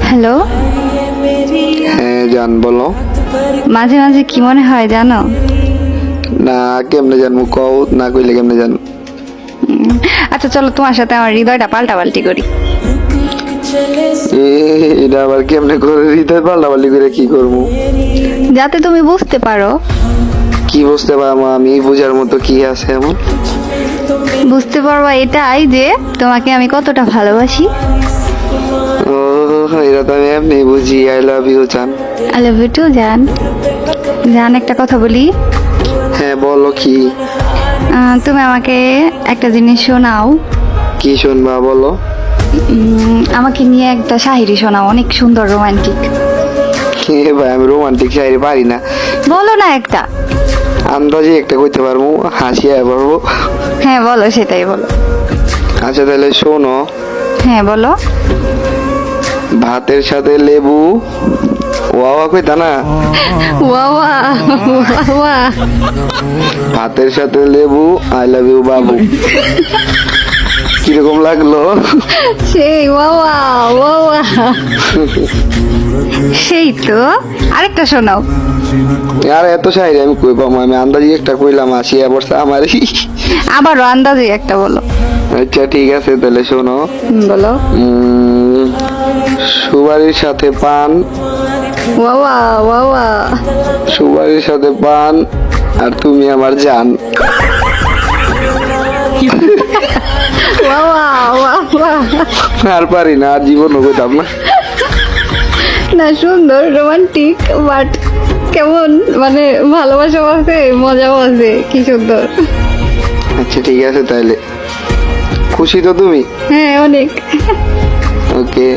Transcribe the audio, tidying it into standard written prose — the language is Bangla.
হ্যালো, হ্যাঁ জান বলো। মাঝে মাঝে কি মনে হয় জানো? না কেমনে জানবো কও, না কইলে কেমনে জানবো? আচ্ছা চলো তোমার সাথে আমার হৃদয়টা পাল্টাপাল্টি করি। এটা আবার কেমনে করে? হৃদয় পাল্টাপাল্টি করে কি করবো? যাতে তুমি বুঝতে পারো। কি বুঝতে পারবো আমি? বুঝার মতো কি আছে এমন? বুঝতে পারবা এটাই যে তোমাকে আমি কতটা ভালোবাসি। ও, এটা তো আমি এমনি বুঝি। আই লাভ ইউ জান। আই লাভ ইউ টু জান। জান একটা কথা বলি, হ্যাঁ বলো কি? তুমি আমাকে একটা জিনিস শোনাও। কি শুনবা বলো? আমাকে নিয়ে একটা শায়রি শোনাও, অনেক সুন্দর রোমান্টিক। ভাই আমি রোমান্টিক শায়রি পারি না। বলো না একটা। আন্দাজে একটা কইতে পারবো, হাসিয়া পারবো। হ্যাঁ বলো, সেটাই বলো। আচ্ছা তাহলে শোনো। হ্যাঁ বলো। ভাতের সাথে লেবু। ওয়া কইতা না? ওয়াওয়া ওয়াওয়া। ভাতের সাথে লেবু, আই লাভ ইউ বাবু। কিরকম লাগলো? সেই ওয়াওয়া ওয়াওয়া। সেই তো, আরেকটা শোনাও। আর এত শায়রি আমি কই পাবো? আমি আন্দাজি একটা কইলাম, আসিয়া পড়ছে আমারই। আবারও আন্দাজে একটা বলো। আচ্ছা ঠিক আছে তাহলে শোনো। বলো। সুপারির সাথে পান। ওয়াওয়া ওয়াওয়া। সুপারির সাথে পান আর তুমি আমার জান। ওয়াওয়া ওয়াওয়া। আর পারি না, আর জীবনও কইতাম না। না সুন্দর রোমান্টিক, বাট কেমন মানে ভালোবাসাও আছে, মজাও আছে, কি সুন্দর। আচ্ছা ঠিক আছে তাহলে, খুশি তো তুমি? হ্যাঁ অনেক। ওকে।